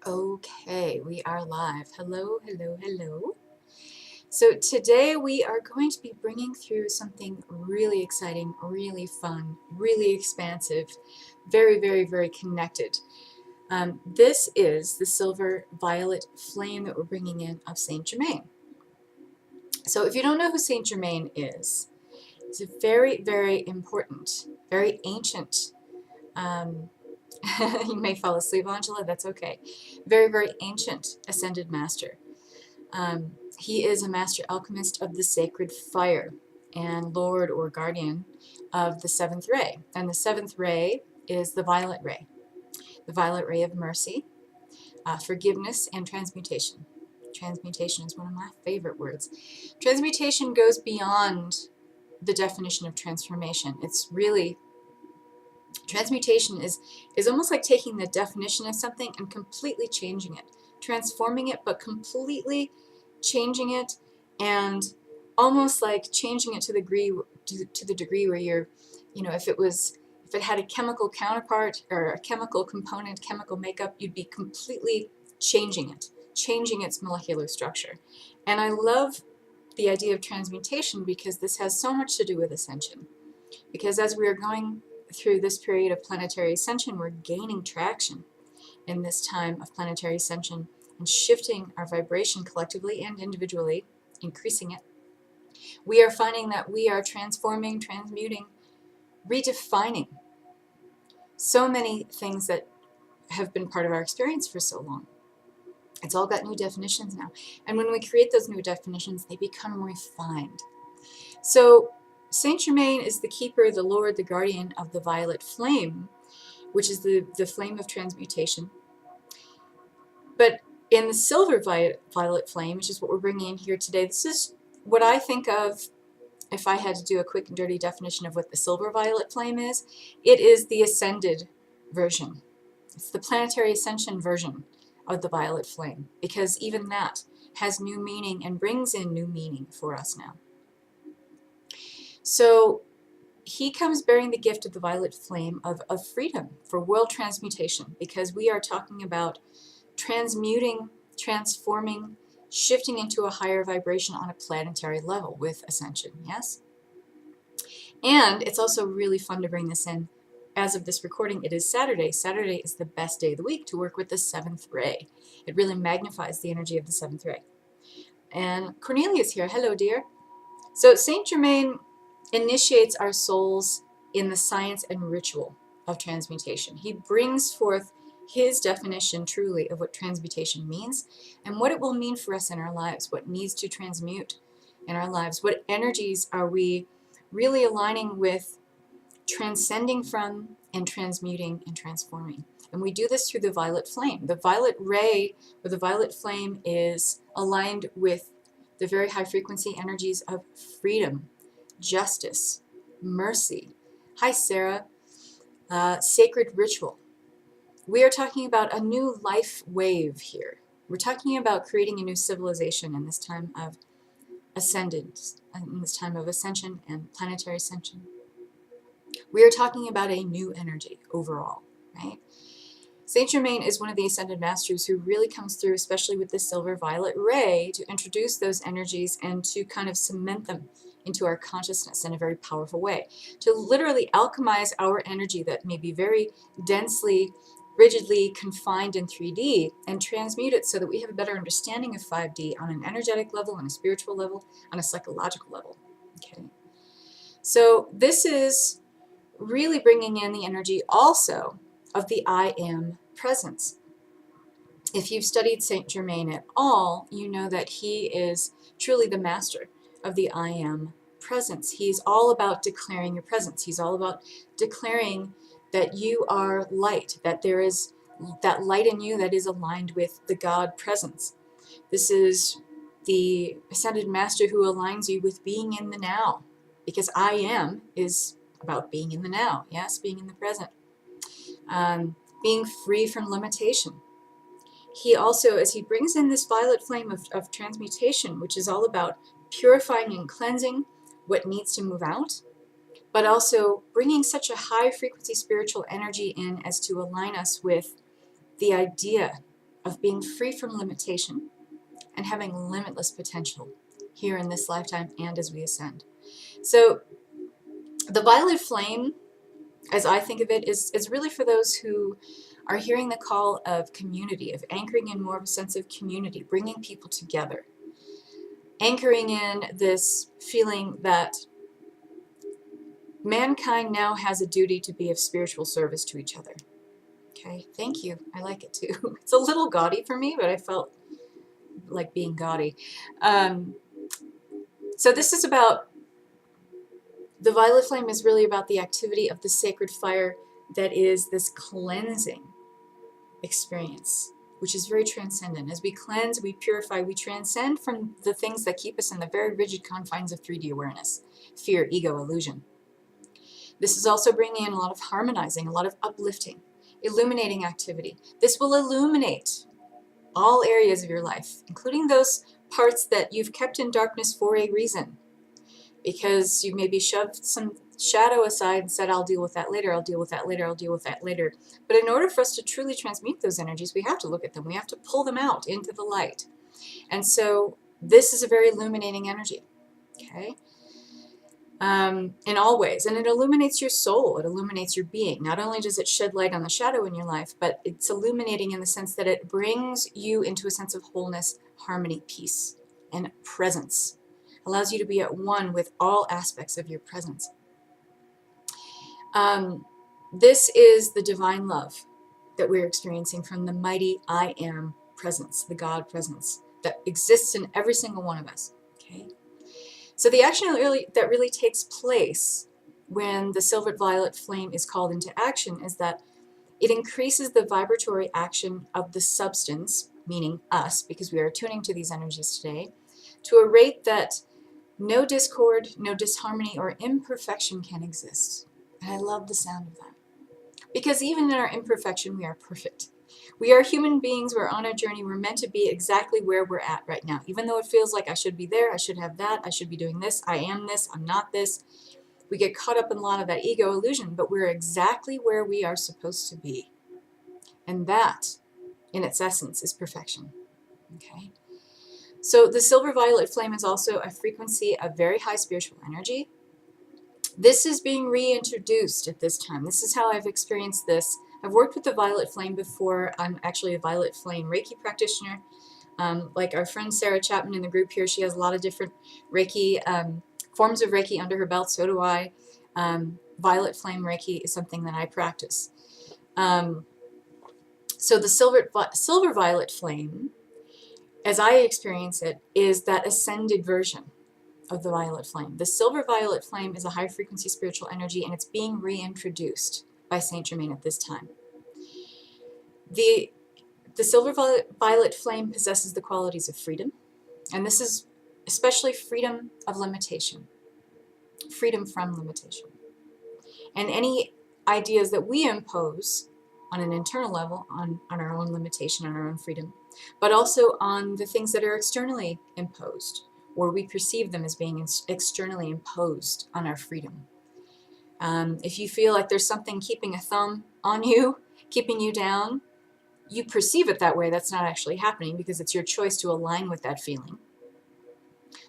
Okay, we are live. Hello, hello, hello. So today we are going to be bringing through something really exciting, really fun, really expansive, very, very, very connected. This is the silver violet flame that we're bringing in of Saint Germain. So if you don't know who Saint Germain is, it's a very, very important, very ancient you may fall asleep, Angela, that's okay. Very, very ancient ascended master. He is a master alchemist of the sacred fire and lord or guardian of the seventh ray. And the seventh ray is the violet ray of mercy, forgiveness, and transmutation. Transmutation is one of my favorite words. Transmutation goes beyond the definition of transformation. It's really transmutation is almost like taking the definition of something and completely changing it, transforming it, but completely changing it, and almost like changing it to the degree where you're, if it had a chemical counterpart or a chemical component, chemical makeup, you'd be completely changing it, changing its molecular structure. And I love the idea of transmutation because this has so much to do with ascension. Because as we are going through this period of planetary ascension, we're gaining traction in this time of planetary ascension and shifting our vibration collectively and individually, increasing it. We are finding that we are transforming, transmuting, redefining so many things that have been part of our experience for so long. It's all got new definitions now. And when we create those new definitions, they become refined. So Saint Germain is the keeper, the lord, the guardian of the violet flame, which is the flame of transmutation. But in the silver violet flame, which is what we're bringing in here today, this is what I think of if I had to do a quick and dirty definition of what the silver violet flame is. It is the ascended version. It's the planetary ascension version of the violet flame, because even that has new meaning and brings in new meaning for us now. So he comes bearing the gift of the violet flame of freedom for world transmutation, because we are talking about transmuting, transforming, shifting into a higher vibration on a planetary level with ascension, yes? And it's also really fun to bring this in. As of this recording, it is Saturday. Saturday is the best day of the week to work with the seventh ray. It really magnifies the energy of the seventh ray. And Cornelia's here. Hello, dear. So Saint Germain initiates our souls in the science and ritual of transmutation. He brings forth his definition truly of what transmutation means and what it will mean for us in our lives, what needs to transmute in our lives, what energies are we really aligning with, transcending from, and transmuting and transforming. And we do this through the violet flame. The violet ray or the violet flame is aligned with the very high frequency energies of freedom, justice, mercy. Hi, Sarah. Sacred ritual. We are talking about a new life wave here. We're talking about creating a new civilization in this time of ascendance, in this time of ascension and planetary ascension. We are talking about a new energy overall, right? Saint Germain is one of the ascended masters who really comes through, especially with the silver violet ray, to introduce those energies and to kind of cement them into our consciousness in a very powerful way, to literally alchemize our energy that may be very densely, rigidly confined in 3D and transmute it so that we have a better understanding of 5D on an energetic level, on a spiritual level, on a psychological level. Okay. So this is really bringing in the energy also of the I am presence. If you've studied Saint Germain at all, you know that he is truly the master of the I am presence. He's all about declaring your presence. He's all about declaring that you are light, that there is that light in you that is aligned with the God presence. This is the ascended master who aligns you with being in the now, because I am is about being in the now, yes, being in the present, being free from limitation. He also, as he brings in this violet flame of transmutation, which is all about purifying and cleansing what needs to move out, but also bringing such a high frequency spiritual energy in as to align us with the idea of being free from limitation and having limitless potential here in this lifetime and as we ascend. So the violet flame, as I think of it, is really for those who are hearing the call of community, of anchoring in more of a sense of community, bringing people together, anchoring in this feeling that mankind now has a duty to be of spiritual service to each other. Okay, thank you. I like it too. It's a little gaudy for me, but I felt like being gaudy. So this is about, the violet flame is really about the activity of the sacred fire that is this cleansing experience, which is very transcendent. As we cleanse, we purify, we transcend from the things that keep us in the very rigid confines of 3D awareness, fear, ego, illusion. This is also bringing in a lot of harmonizing, a lot of uplifting, illuminating activity. This will illuminate all areas of your life, including those parts that you've kept in darkness for a reason, because you maybe shoved some shadow aside and said, I'll deal with that later, I'll deal with that later, I'll deal with that later. But in order for us to truly transmute those energies, we have to look at them. We have to pull them out into the light. And so this is a very illuminating energy, okay? In all ways. And it illuminates your soul. It illuminates your being. Not only does it shed light on the shadow in your life, but it's illuminating in the sense that it brings you into a sense of wholeness, harmony, peace, and presence. Allows you to be at one with all aspects of your presence. This is the divine love that we're experiencing from the mighty I Am presence, the God presence that exists in every single one of us. Okay. So the action that really takes place when the silver violet flame is called into action is that it increases the vibratory action of the substance, meaning us, because we are tuning to these energies today, to a rate that no discord, no disharmony, or imperfection can exist. And I love the sound of that. Because even in our imperfection, we are perfect. We are human beings. We're on a journey. We're meant to be exactly where we're at right now. Even though it feels like I should be there, I should have that, I should be doing this, I am this, I'm not this. We get caught up in a lot of that ego illusion, but we're exactly where we are supposed to be. And that, in its essence, is perfection. Okay? So the silver violet flame is also a frequency of very high spiritual energy. This is being reintroduced at this time. This is how I've experienced this. I've worked with the violet flame before. I'm actually a violet flame Reiki practitioner. Like our friend Sarah Chapman in the group here, she has a lot of different Reiki, forms of Reiki under her belt. So do I. Violet flame Reiki is something that I practice. So the silver violet flame, as I experience it, is that ascended version of the violet flame. The silver violet flame is a high frequency spiritual energy, and it's being reintroduced by Saint Germain at this time. The silver violet flame possesses the qualities of freedom, and this is especially freedom of limitation, freedom from limitation. And any ideas that we impose on an internal level on our own limitation, on our own freedom, but also on the things that are externally imposed, or we perceive them as being externally imposed on our freedom. If you feel like there's something keeping a thumb on you, keeping you down, you perceive it that way. That's not actually happening because it's your choice to align with that feeling.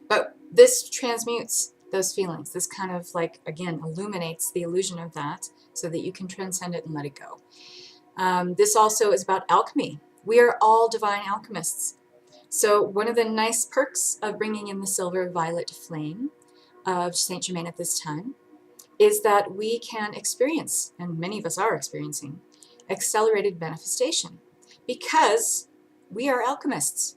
But this transmutes those feelings. This kind of like, again, illuminates the illusion of that so that you can transcend it and let it go. This also is about alchemy. We are all divine alchemists. So one of the nice perks of bringing in the silver violet flame of Saint Germain at this time is that we can experience, and many of us are experiencing, accelerated manifestation because we are alchemists.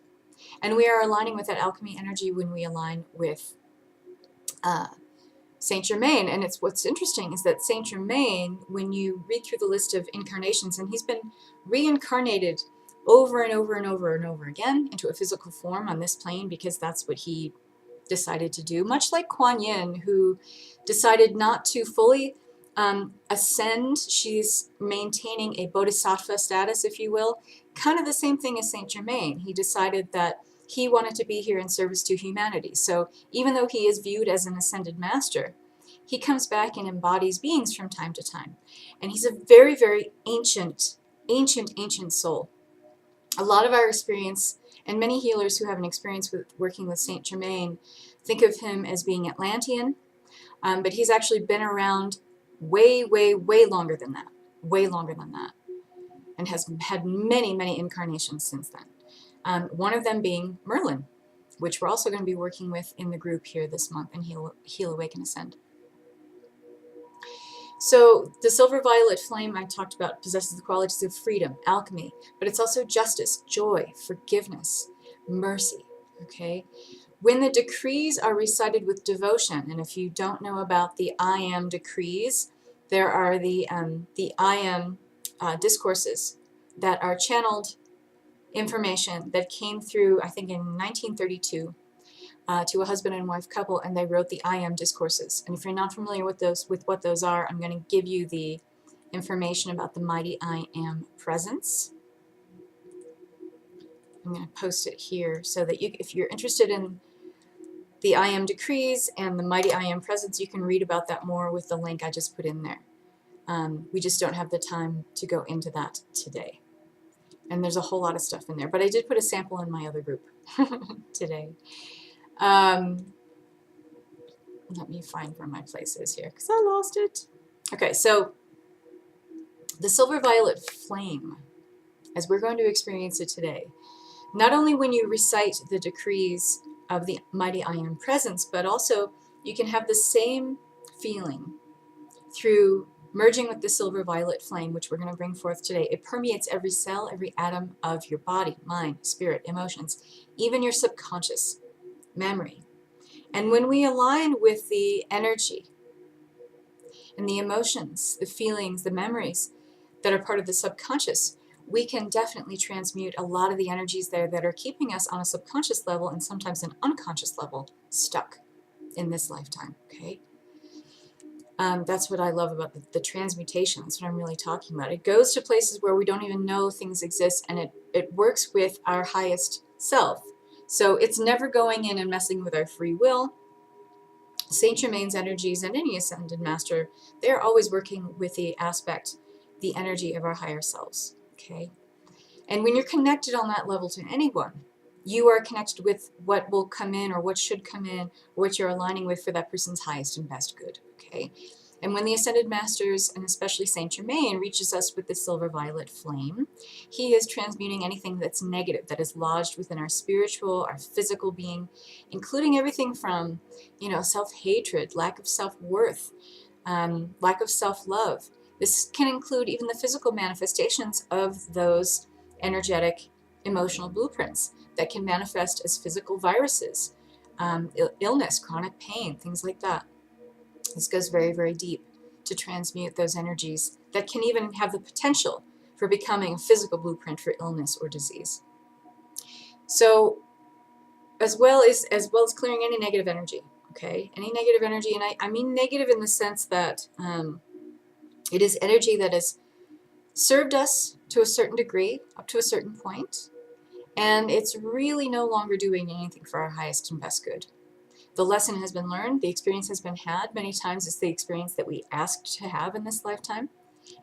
And we are aligning with that alchemy energy when we align with Saint Germain. And what's interesting is that Saint Germain, when you read through the list of incarnations, and he's been reincarnated over and over and over and over again into a physical form on this plane because that's what he decided to do, much like Kuan Yin, who decided not to fully ascend. She's maintaining a bodhisattva status, if you will. Kind of the same thing as Saint Germain. He decided that he wanted to be here in service to humanity. So even though he is viewed as an ascended master, he comes back and embodies beings from time to time. And he's a very, very ancient soul. A lot of our experience, and many healers who have an experience with working with Saint Germain, think of him as being Atlantean, but he's actually been around way, way, way longer than that. Way longer than that. And has had many, many incarnations since then. One of them being Merlin, which we're also going to be working with in the group here this month in Heal, Awaken, Ascend. So the silver violet flame I talked about possesses the qualities of freedom, alchemy, but it's also justice, joy, forgiveness, mercy, okay? When the decrees are recited with devotion, and if you don't know about the I Am decrees, there are the I Am discourses that are channeled information that came through, I think, in 1932 to a husband and wife couple, and they wrote the I Am discourses. And if you're not familiar with what those are, I'm going to give you the information about the mighty I Am presence. I'm going to post it here so that if you're interested in the I Am decrees and the mighty I Am presence, you can read about that more with the link I just put in there. We just don't have the time to go into that today. And there's a whole lot of stuff in there. But I did put a sample in my other group today. Let me find where my place is here, because I lost it. Okay, so the silver violet flame, as we're going to experience it today, not only when you recite the decrees of the mighty I Am presence, but also you can have the same feeling through merging with the silver violet flame, which we're going to bring forth today. It permeates every cell, every atom of your body, mind, spirit, emotions, even your subconscious memory. And when we align with the energy and the emotions, the feelings, the memories that are part of the subconscious, we can definitely transmute a lot of the energies there that are keeping us on a subconscious level and sometimes an unconscious level stuck in this lifetime, okay? That's what I love about the transmutation. That's what I'm really talking about. It goes to places where we don't even know things exist, and it works with our highest self. So it's never going in and messing with our free will. Saint Germain's energies and any ascended master, they're always working with the aspect, the energy of our higher selves, okay? And when you're connected on that level to anyone, you are connected with what will come in or what should come in, or what you're aligning with for that person's highest and best good, okay? And when the Ascended Masters, and especially Saint Germain, reaches us with the silver violet flame, he is transmuting anything that's negative, that is lodged within our spiritual, our physical being, including everything from, self-hatred, lack of self-worth, lack of self-love. This can include even the physical manifestations of those energetic, emotional blueprints that can manifest as physical viruses, illness, chronic pain, things like that. This goes very, very deep to transmute those energies that can even have the potential for becoming a physical blueprint for illness or disease. So, as well as clearing any negative energy, okay? Any negative energy, and I mean negative in the sense that it is energy that has served us to a certain degree, up to a certain point, and it's really no longer doing anything for our highest and best good. The lesson has been learned, the experience has been had. Many times it's the experience that we asked to have in this lifetime.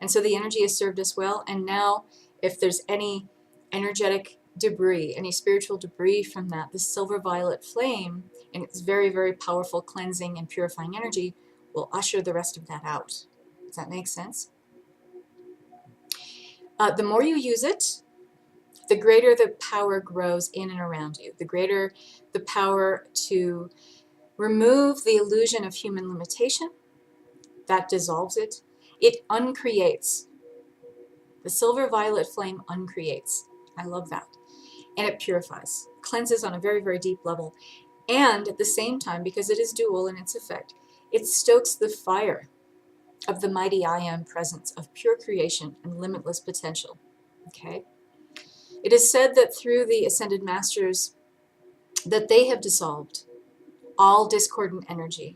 And so the energy has served us well. And now if there's any energetic debris, any spiritual debris from that, the silver violet flame, and its very, very powerful cleansing and purifying energy, will usher the rest of that out. Does that make sense? The more you use it, the greater the power grows in and around you, the greater the power to remove the illusion of human limitation. That dissolves it. It uncreates. The silver violet flame uncreates. I love that. And it purifies, cleanses on a very, very deep level. And at the same time, because it is dual in its effect, it stokes the fire of the mighty I Am presence of pure creation and limitless potential. Okay? It is said that through the Ascended Masters, that they have dissolved all discordant energy.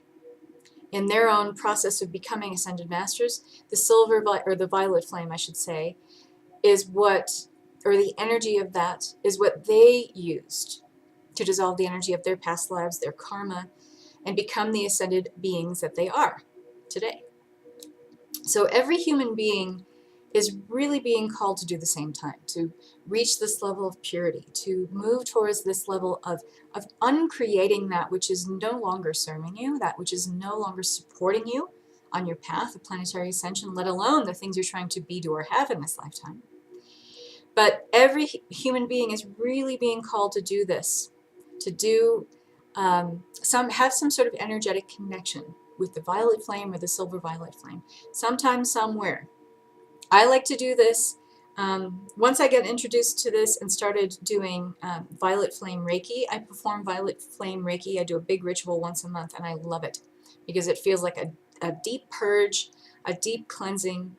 In their own process of becoming Ascended Masters, the silver, or the violet flame, I should say, is what, or the energy of that, is what they used to dissolve the energy of their past lives, their karma, and become the ascended beings that they are today. So every human being is really being called to do the same time, to reach this level of purity, to move towards this level of uncreating that which is no longer serving you, that which is no longer supporting you on your path of planetary ascension, let alone the things you're trying to be, do, or have in this lifetime. But every human being is really being called to do this, to do have some sort of energetic connection with the violet flame or the silver violet flame, sometime, somewhere. I like to do this. Once I get introduced to this and started doing violet flame Reiki, I perform violet flame Reiki. I do a big ritual once a month, and I love it because it feels like a deep purge, a deep cleansing.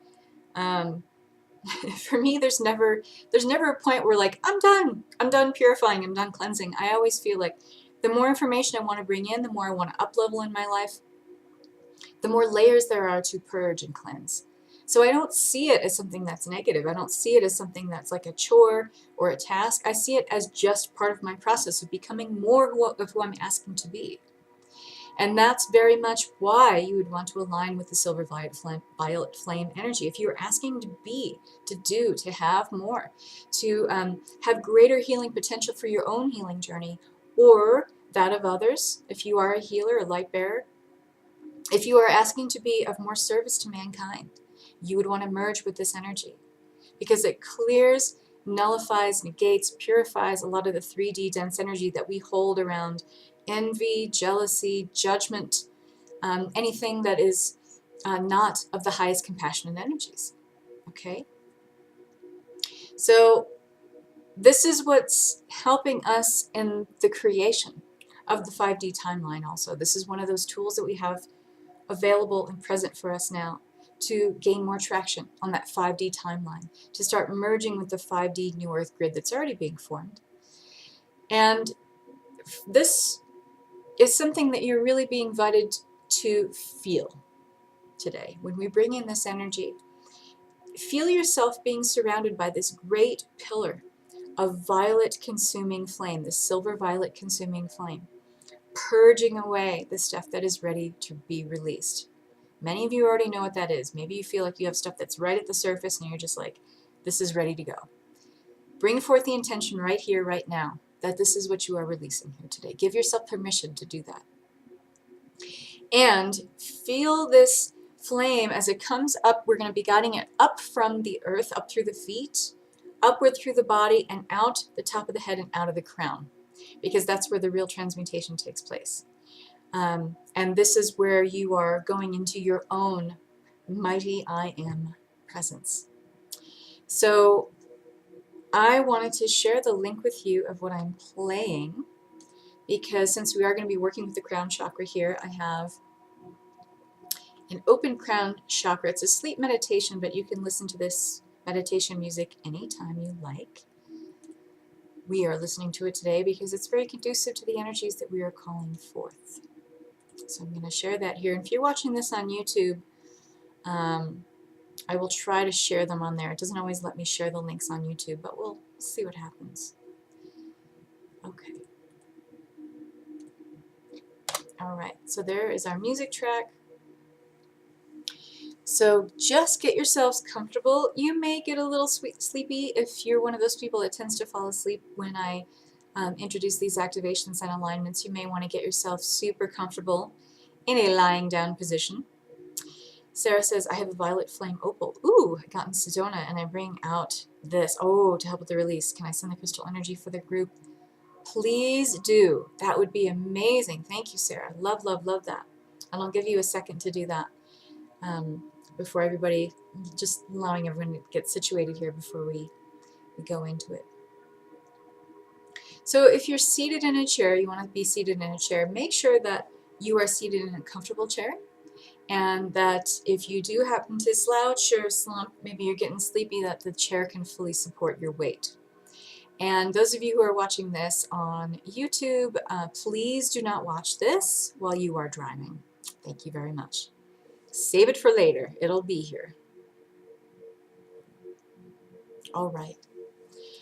For me, there's never a point where like I'm done purifying, I'm done cleansing. I always feel like the more information I want to bring in, the more I want to up-level in my life, the more layers there are to purge and cleanse. So I don't see it as something that's negative. I don't see it as something that's like a chore or a task. I see it as just part of my process of becoming more of who I'm asking to be. And that's very much why you would want to align with the silver violet flame energy. If you're asking to be, to do, to have more, to have greater healing potential for your own healing journey or that of others, if you are a healer, a light bearer, if you are asking to be of more service to mankind, you would want to merge with this energy because it clears, nullifies, negates, purifies a lot of the 3D dense energy that we hold around envy, jealousy, judgment, anything that is not of the highest compassionate energies. Okay? So this is what's helping us in the creation of the 5D timeline also. This is one of those tools that we have available and present for us now to gain more traction on that 5D timeline, to start merging with the 5D New Earth grid that's already being formed. And this is something that you're really being invited to feel today. When we bring in this energy, feel yourself being surrounded by this great pillar of violet consuming flame, this silver violet consuming flame, purging away the stuff that is ready to be released. Many of you already know what that is. Maybe you feel like you have stuff that's right at the surface and you're just like, this is ready to go. Bring forth the intention right here, right now, that this is what you are releasing here today. Give yourself permission to do that. And feel this flame as it comes up. We're going to be guiding it up from the earth, up through the feet, upward through the body, and out the top of the head and out of the crown, because that's where the real transmutation takes place. And this is where you are going into your own mighty I Am presence. So I wanted to share the link with you of what I'm playing, because since we are going to be working with the crown chakra here, I have an open crown chakra. It's a sleep meditation, but you can listen to this meditation music anytime you like. We are listening to it today because it's very conducive to the energies that we are calling forth. So I'm going to share that here. And if you're watching this on YouTube, I will try to share them on there. It doesn't always let me share the links on YouTube, but we'll see what happens. Okay. All right, so there is our music track. So just get yourselves comfortable. You may get a little sleepy if you're one of those people that tends to fall asleep when I introduce these activations and alignments. You may want to get yourself super comfortable in a lying down position. Sarah says, I have a violet flame opal. Ooh, I got in Sedona, and I bring out this. Oh, to help with the release. Can I send the crystal energy for the group? Please do. That would be amazing. Thank you, Sarah. Love, love, love that. And I'll give you a second to do that before everybody, just allowing everyone to get situated here before we go into it. So if you're seated in a chair, you want to be seated in a chair, make sure that you are seated in a comfortable chair. And that if you do happen to slouch or slump, maybe you're getting sleepy, that the chair can fully support your weight. And those of you who are watching this on YouTube, please do not watch this while you are driving. Thank you very much. Save it for later. It'll be here. All right.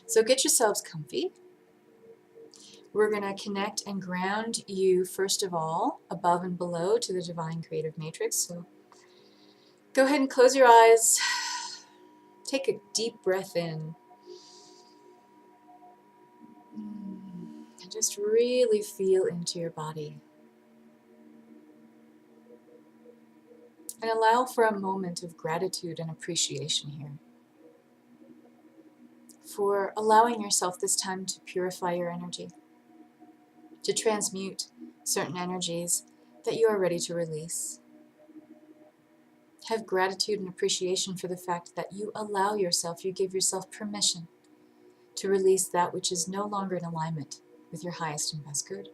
So get yourselves comfy. We're going to connect and ground you, first of all, above and below to the divine creative matrix. So go ahead and close your eyes. Take a deep breath in. And just really feel into your body. And allow for a moment of gratitude and appreciation here. For allowing yourself this time to purify your energy. To transmute certain energies that you are ready to release. Have gratitude and appreciation for the fact that you allow yourself, you give yourself permission to release that which is no longer in alignment with your highest and best good.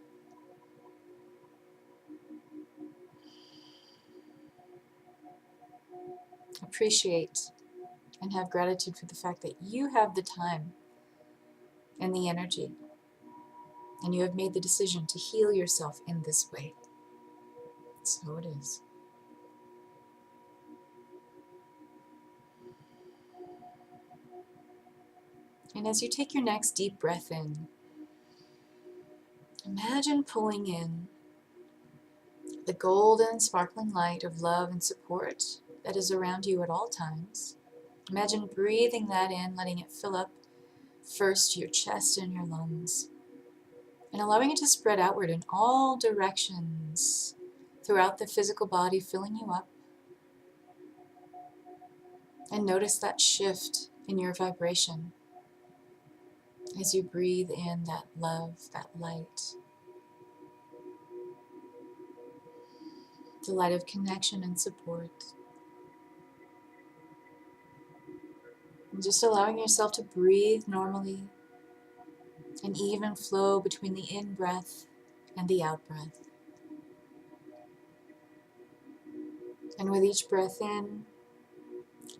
Appreciate and have gratitude for the fact that you have the time and the energy, and you have made the decision to heal yourself in this way. So it is. And as you take your next deep breath in, imagine pulling in the golden, sparkling light of love and support that is around you at all times. Imagine breathing that in, letting it fill up first your chest and your lungs, and allowing it to spread outward in all directions throughout the physical body, filling you up. And notice that shift in your vibration as you breathe in that love, that light, the light of connection and support. And just allowing yourself to breathe normally, an even flow between the in-breath and the out-breath. And with each breath in,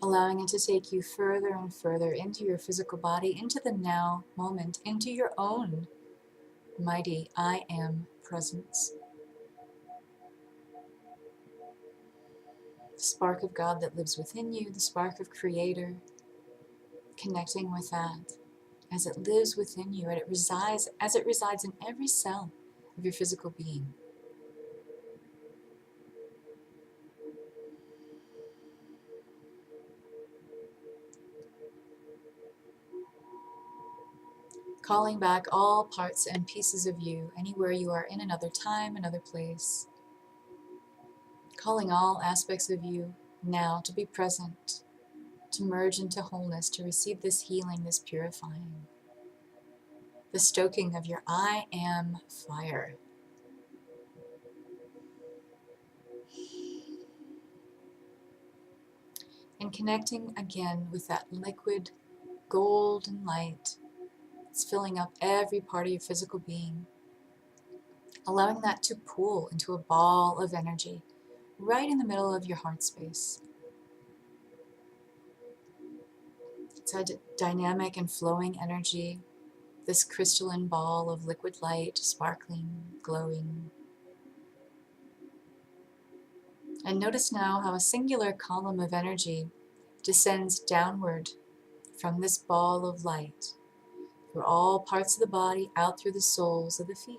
allowing it to take you further and further into your physical body, into the now moment, into your own mighty I Am presence. The spark of God that lives within you, the spark of Creator, connecting with that as it lives within you, and it resides in every cell of your physical being. Calling back all parts and pieces of you, anywhere you are in another time, another place. Calling all aspects of you now to be present, to merge into wholeness, to receive this healing, this purifying, the stoking of your I Am fire. And connecting again with that liquid golden light. It's filling up every part of your physical being, allowing that to pool into a ball of energy right in the middle of your heart space. It's a dynamic and flowing energy, this crystalline ball of liquid light, sparkling, glowing. And notice now how a singular column of energy descends downward from this ball of light, through all parts of the body, out through the soles of the feet,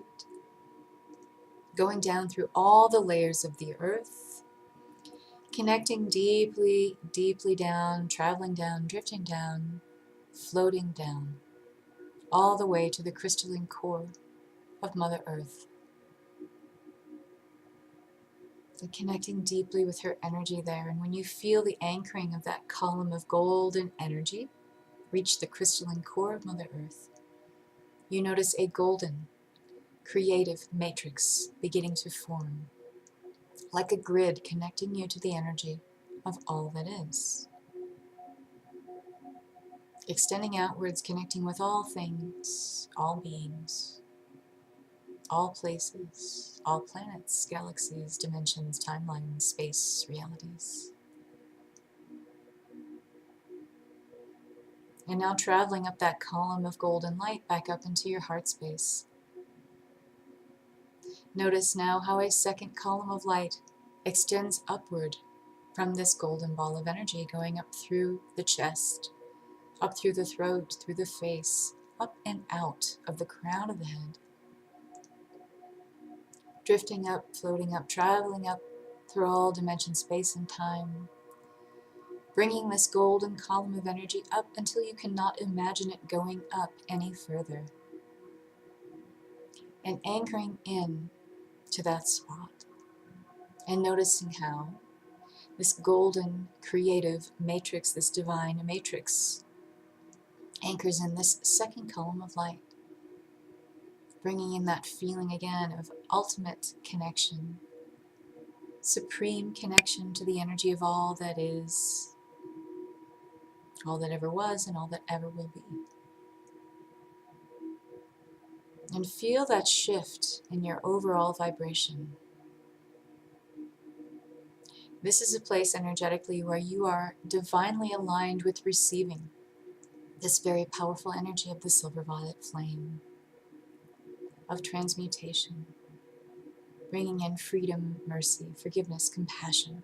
going down through all the layers of the earth, connecting deeply, deeply down, traveling down, drifting down, floating down, all the way to the crystalline core of Mother Earth. And connecting deeply with her energy there. And when you feel the anchoring of that column of golden energy reach the crystalline core of Mother Earth, you notice a golden, creative matrix beginning to form, like a grid connecting you to the energy of all that is. Extending outwards, connecting with all things, all beings, all places, all planets, galaxies, dimensions, timelines, space, realities. And now traveling up that column of golden light back up into your heart space. Notice now how a second column of light extends upward from this golden ball of energy, going up through the chest, up through the throat, through the face, up and out of the crown of the head. Drifting up, floating up, traveling up through all dimensions, space and time, bringing this golden column of energy up until you cannot imagine it going up any further, and anchoring in to that spot, and noticing how this golden creative matrix, this divine matrix, anchors in this second column of light, bringing in that feeling again of ultimate connection, supreme connection to the energy of all that is, all that ever was, and all that ever will be. And feel that shift in your overall vibration. This is a place energetically where you are divinely aligned with receiving this very powerful energy of the silver violet flame, of transmutation, bringing in freedom, mercy, forgiveness, compassion.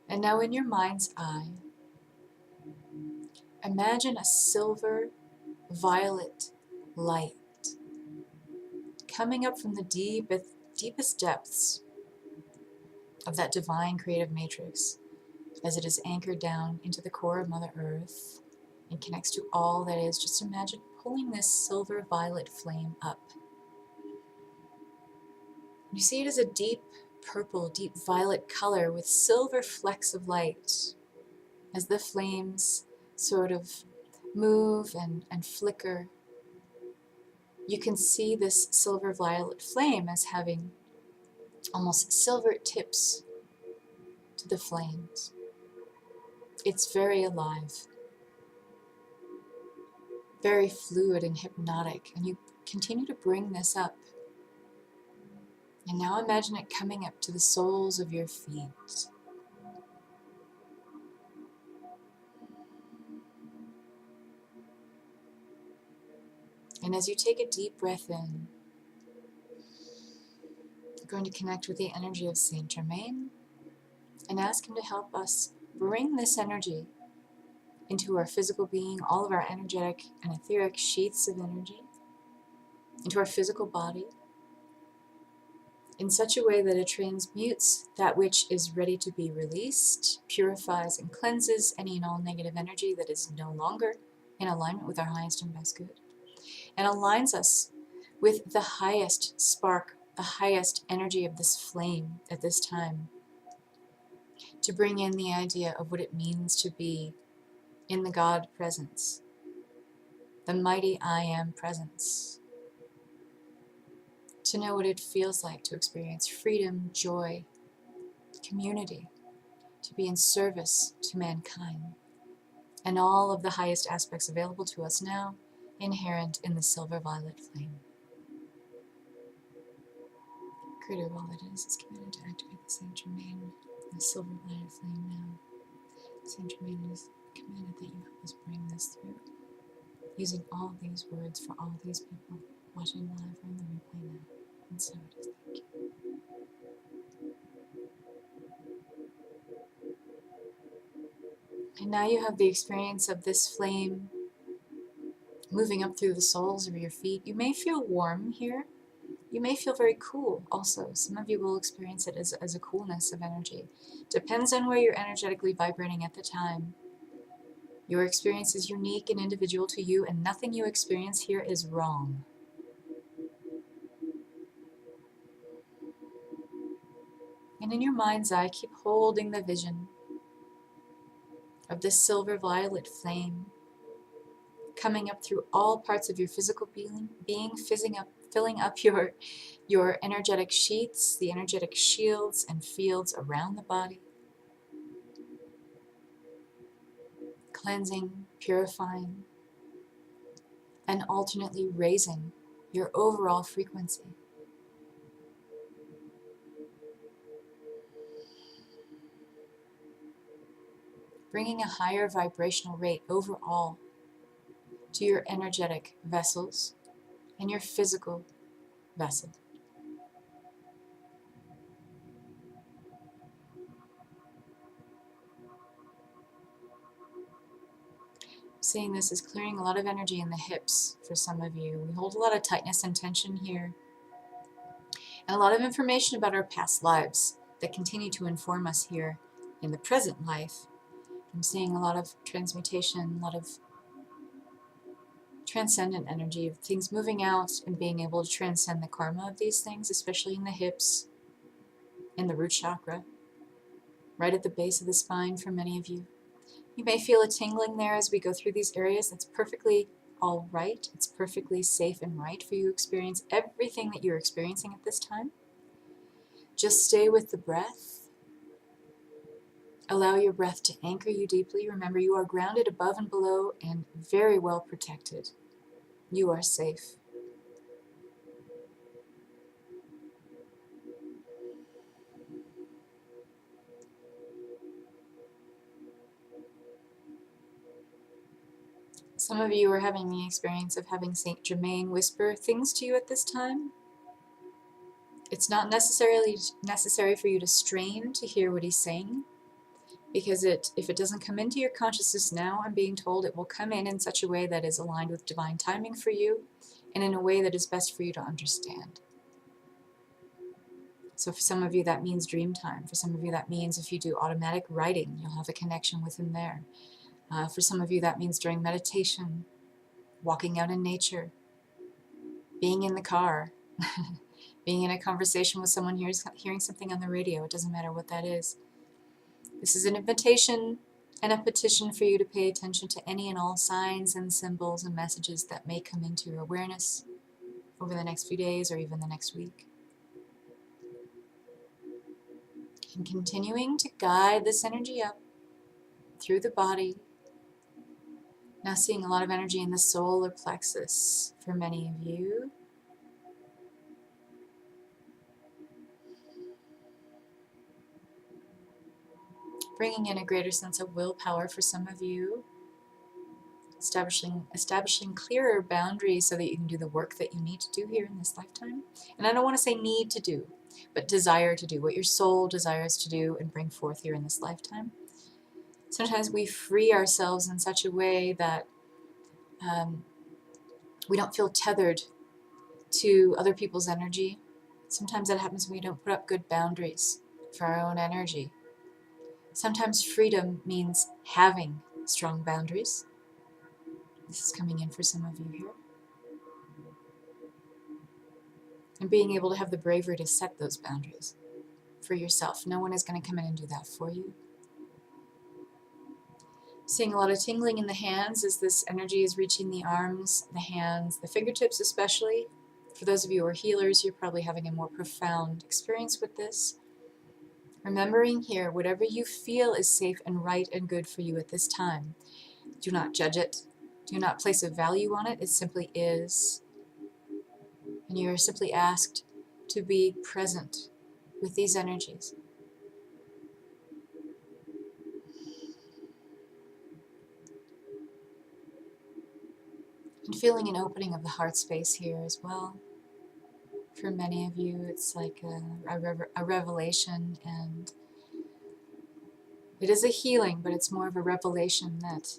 And now in your mind's eye, imagine a silver violet light coming up from the deepest depths of that divine creative matrix as it is anchored down into the core of Mother Earth and connects to all that is. Just imagine pulling this silver violet flame up. You see it as a deep purple, deep violet color with silver flecks of light as the flames sort of move and flicker. You can see this silver violet flame as having almost silver tips to the flames. It's very alive, very fluid and hypnotic, and you continue to bring this up. And now imagine it coming up to the soles of your feet. And as you take a deep breath in, you're going to connect with the energy of Saint Germain and ask him to help us bring this energy into our physical being, all of our energetic and etheric sheaths of energy, into our physical body, in such a way that it transmutes that which is ready to be released, purifies and cleanses any and all negative energy that is no longer in alignment with our highest and best good, and aligns us with the highest spark, the highest energy of this flame at this time, to bring in the idea of what it means to be in the God presence, the mighty I Am presence, to know what it feels like to experience freedom, joy, community, to be in service to mankind, and all of the highest aspects available to us now, inherent in the silver violet flame. Creator of all that is committed to activate the Saint Germain, the silver violet flame now. Saint Germain is commanded that you help us bring this through, using all these words for all these people watching live or in the replay now. And so it is. Thank you. And now you have the experience of this flame moving up through the soles of your feet. You may feel warm here. You may feel very cool also. Some of you will experience it as a coolness of energy. Depends on where you're energetically vibrating at the time. Your experience is unique and individual to you, and nothing you experience here is wrong. And in your mind's eye, keep holding the vision of this silver violet flame coming up through all parts of your physical being, filling up your energetic sheaths, the energetic shields and fields around the body, cleansing, purifying, and alternately raising your overall frequency. Bringing a higher vibrational rate overall to your energetic vessels and your physical vessel. Seeing this is clearing a lot of energy in the hips for some of you. We hold a lot of tightness and tension here. and a lot of information about our past lives that continue to inform us here in the present life. I'm seeing a lot of transmutation, a lot of transcendent energy of things moving out and being able to transcend the karma of these things, especially in the hips, in the root chakra, right at the base of the spine for many of you. You may feel a tingling there as we go through these areas. That's perfectly all right. It's perfectly safe and right for you to experience everything that you're experiencing at this time. Just stay with the breath. Allow your breath to anchor you deeply. Remember, you are grounded above and below and very well protected. You are safe. Some of you are having the experience of having Saint Germain whisper things to you at this time. It's not necessarily necessary for you to strain to hear what he's saying, because if it doesn't come into your consciousness now, I'm being told it will come in such a way that is aligned with divine timing for you, and in a way that is best for you to understand. So for some of you that means dream time. For some of you that means if you do automatic writing, you'll have a connection with him there. For some of you that means during meditation, walking out in nature, being in the car, being in a conversation with someone hearing something on the radio. It doesn't matter what that is. This is an invitation and a petition for you to pay attention to any and all signs and symbols and messages that may come into your awareness over the next few days or even the next week. And continuing to guide this energy up through the body. Now seeing a lot of energy in the solar plexus for many of you. Bringing in a greater sense of willpower for some of you. Establishing clearer boundaries so that you can do the work that you need to do here in this lifetime. And I don't want to say need to do, but desire to do, what your soul desires to do and bring forth here in this lifetime. Sometimes we free ourselves in such a way that we don't feel tethered to other people's energy. Sometimes that happens when we don't put up good boundaries for our own energy. Sometimes freedom means having strong boundaries. This is coming in for some of you here. And being able to have the bravery to set those boundaries for yourself. No one is going to come in and do that for you. Seeing a lot of tingling in the hands as this energy is reaching the arms, the hands, the fingertips especially. For those of you who are healers, you're probably having a more profound experience with this. Remembering here, whatever you feel is safe and right and good for you at this time. Do not judge it. Do not place a value on it. It simply is. And you are simply asked to be present with these energies. And feeling an opening of the heart space here as well. For many of you, it's like a revelation, and it is a healing, but it's more of a revelation that,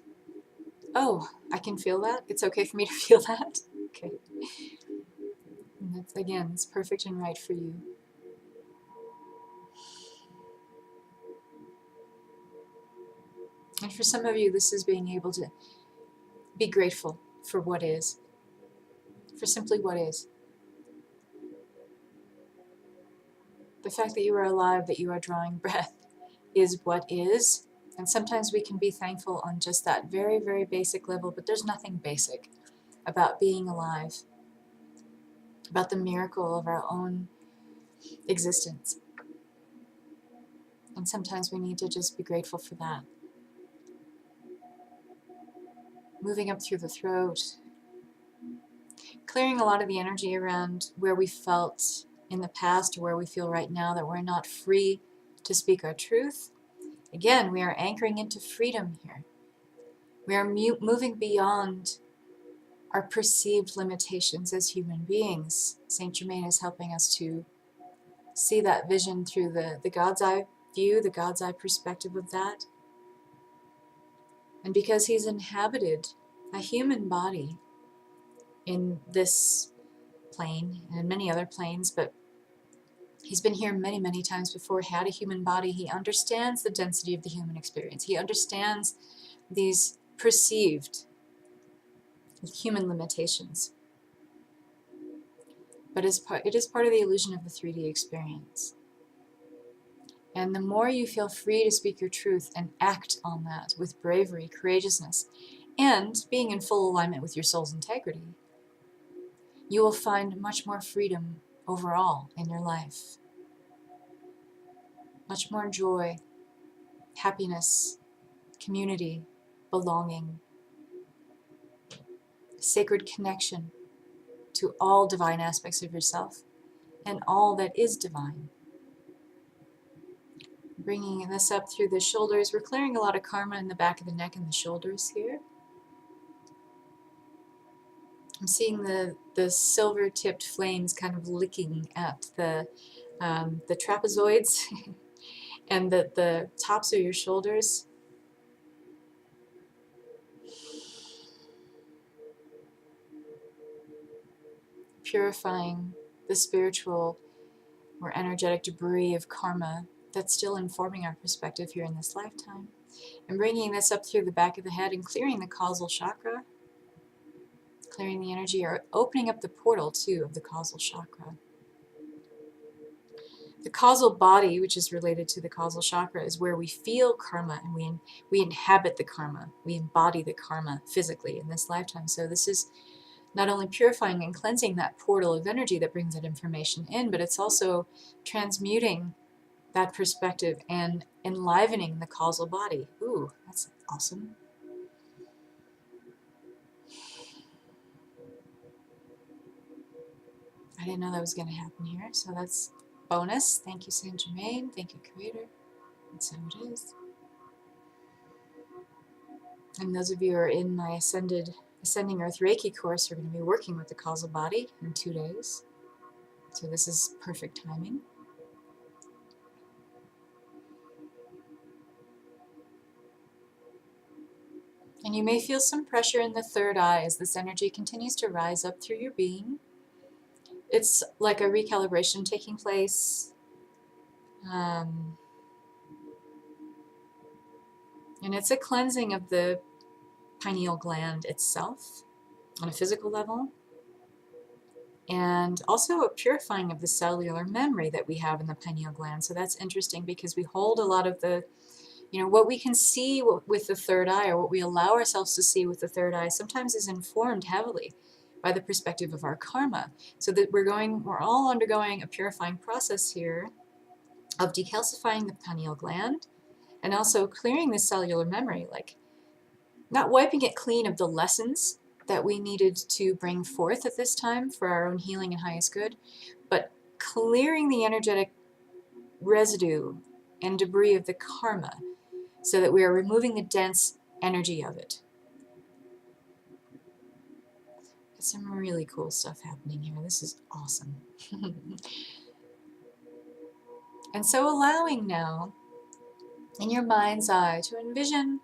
oh, I can feel that. It's okay for me to feel that. Okay. And that's, again, it's perfect and right for you. And for some of you, this is being able to be grateful for what is, for simply what is. The fact that you are alive, that you are drawing breath, is what is. And sometimes we can be thankful on just that very, very basic level, but there's nothing basic about being alive, about the miracle of our own existence. And sometimes we need to just be grateful for that. Moving up through the throat, clearing a lot of the energy around where we felt in the past or where we feel right now that we're not free to speak our truth. Again, we are anchoring into freedom here. We are moving beyond our perceived limitations as human beings. Saint Germain is helping us to see that vision through the God's eye view, the God's eye perspective of that. And because he's inhabited a human body in this plane and in many other planes, but He's been here many, many times before, had a human body. He understands the density of the human experience. He understands these perceived human limitations. But it is part of the illusion of the 3D experience. And the more you feel free to speak your truth and act on that with bravery, courageousness, and being in full alignment with your soul's integrity, you will find much more freedom overall in your life. Much more joy, happiness, community, belonging, sacred connection to all divine aspects of yourself and all that is divine. Bringing this up through the shoulders. We're clearing a lot of karma in the back of the neck and the shoulders here. I'm seeing the silver-tipped flames kind of licking at the trapezoids and the tops of your shoulders. Purifying the spiritual or energetic debris of karma that's still informing our perspective here in this lifetime. And bringing this up through the back of the head and clearing the causal chakra, clearing the energy, or opening up the portal too of the causal chakra. The causal body, which is related to the causal chakra, is where we feel karma and we inhabit the karma. We embody the karma physically in this lifetime. So this is not only purifying and cleansing that portal of energy that brings that information in, but it's also transmuting that perspective and enlivening the causal body. Ooh, that's awesome. I didn't know that was going to happen here, so that's bonus. Thank you, Saint Germain. Thank you, Creator. That's how it is. And those of you who are in my Ascending Earth Reiki course are going to be working with the causal body in 2 days. So this is perfect timing. And you may feel some pressure in the third eye as this energy continues to rise up through your being. It's like a recalibration taking place. And it's a cleansing of the pineal gland itself on a physical level. And also a purifying of the cellular memory that we have in the pineal gland. So that's interesting because we hold a lot of the, what we can see with the third eye, or what we allow ourselves to see with the third eye, sometimes is informed heavily by the perspective of our karma. So that we're all undergoing a purifying process here of decalcifying the pineal gland and also clearing the cellular memory, like not wiping it clean of the lessons that we needed to bring forth at this time for our own healing and highest good, but clearing the energetic residue and debris of the karma so that we are removing the dense energy of it. There's some really cool stuff happening here. This is awesome. And so allowing now, in your mind's eye, to envision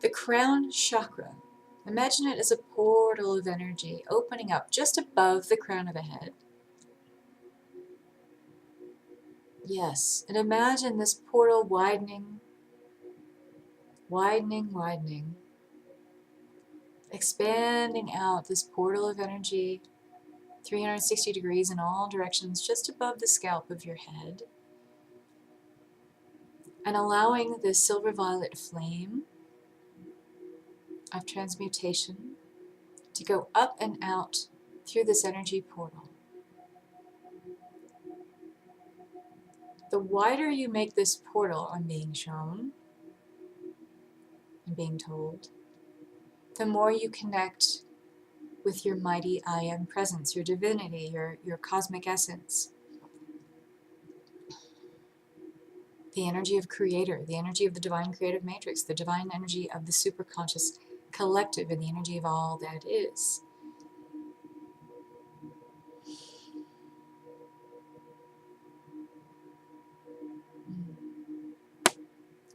the crown chakra. Imagine it as a portal of energy opening up just above the crown of the head. Yes, and imagine this portal widening, widening, widening, expanding out this portal of energy 360 degrees in all directions just above the scalp of your head, and allowing the silver violet flame of transmutation to go up and out through this energy portal. The wider you make this portal, I'm being shown and being told, the more you connect with your mighty I Am presence, your divinity, your cosmic essence, the energy of Creator, the energy of the divine creative matrix, the divine energy of the superconscious collective, and the energy of all that is.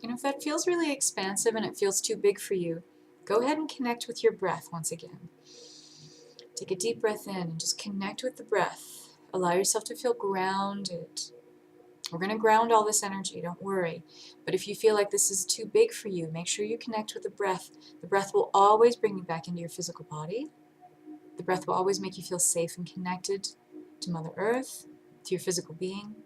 If that feels really expansive and it feels too big for you, go ahead and connect with your breath once again. Take a deep breath in and just connect with the breath. Allow yourself to feel grounded We're going to ground all this energy, don't worry. But if you feel like this is too big for you, make sure you connect with the breath. The breath will always bring you back into your physical body. The breath will always make you feel safe and connected to Mother Earth, to your physical being.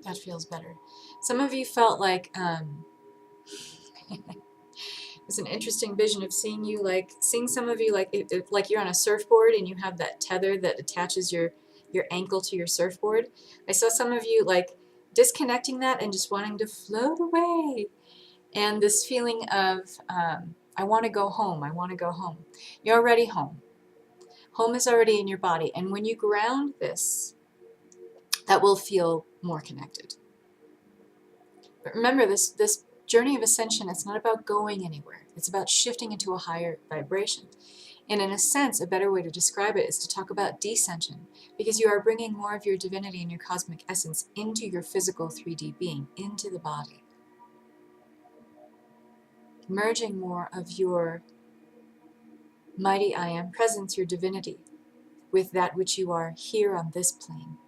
That feels better. Some of you felt like it was an interesting vision of seeing you, like seeing some of you like you're on a surfboard and you have that tether that attaches your ankle to your surfboard. I saw some of you like disconnecting that and just wanting to float away. And this feeling of I want to go home. I want to go home. You're already home. Home is already in your body. And when you ground this, that will feel more connected. But remember, this journey of ascension, it's not about going anywhere. It's about shifting into a higher vibration. And in a sense, a better way to describe it is to talk about descension, because you are bringing more of your divinity and your cosmic essence into your physical 3D being, into the body. Merging more of your mighty I Am presence, your divinity, with that which you are here on this plane.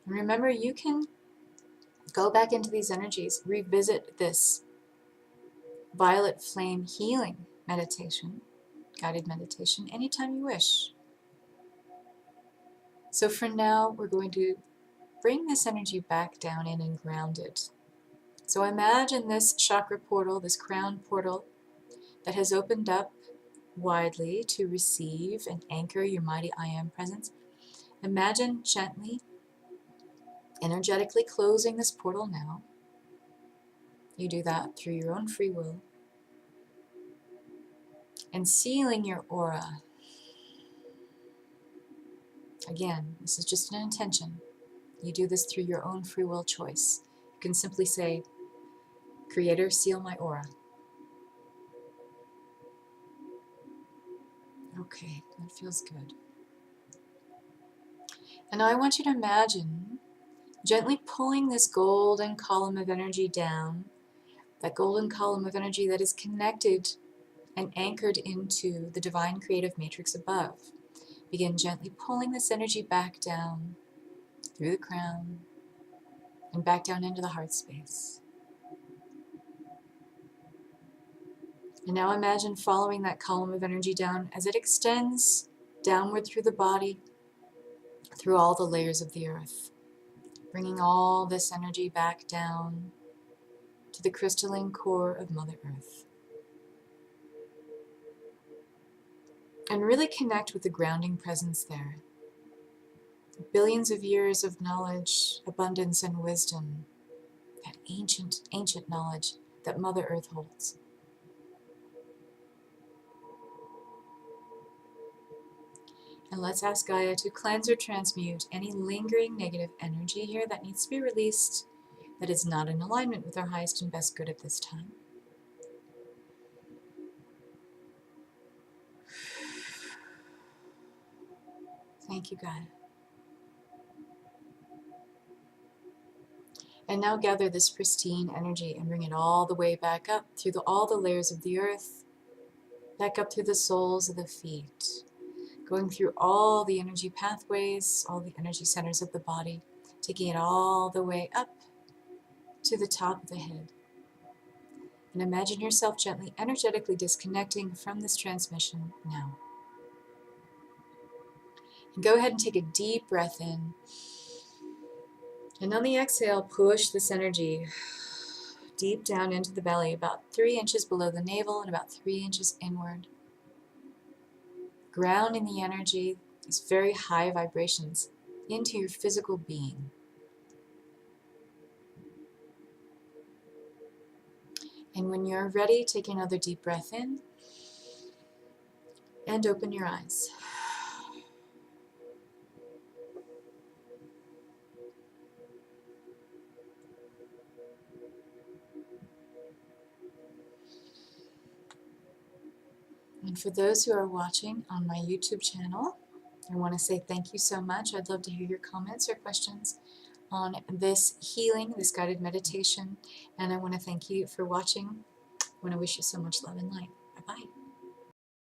And remember, you can go back into these energies, revisit this violet flame healing meditation, guided meditation, anytime you wish. So for now, we're going to bring this energy back down in and ground it. So imagine this chakra portal, this crown portal that has opened up widely to receive and anchor your mighty I Am presence. Imagine gently, energetically closing this portal now. You do that through your own free will. And sealing your aura. Again, this is just an intention. You do this through your own free will choice. You can simply say, Creator, seal my aura. Okay, that feels good. And now I want you to imagine gently pulling this golden column of energy down, that golden column of energy that is connected and anchored into the divine creative matrix above. Begin gently pulling this energy back down through the crown and back down into the heart space. And now imagine following that column of energy down as it extends downward through the body, through all the layers of the earth, bringing all this energy back down to the crystalline core of Mother Earth. And really connect with the grounding presence there. Billions of years of knowledge, abundance, and wisdom, that ancient, ancient knowledge that Mother Earth holds. And let's ask Gaia to cleanse or transmute any lingering negative energy here that needs to be released, that is not in alignment with our highest and best good at this time. Thank you, Gaia. And now gather this pristine energy and bring it all the way back up through all the layers of the earth, back up through the soles of the feet, going through all the energy pathways, all the energy centers of the body, taking it all the way up to the top of the head. And imagine yourself gently, energetically disconnecting from this transmission now. And go ahead and take a deep breath in. And on the exhale, push this energy deep down into the belly, about 3 inches below the navel and about 3 inches inward. Grounding the energy, these very high vibrations, into your physical being. And when you're ready, take another deep breath in and open your eyes. And for those who are watching on my YouTube channel, I want to say thank you so much. I'd love to hear your comments or questions on this healing, this guided meditation. And I want to thank you for watching. I want to wish you so much love and light.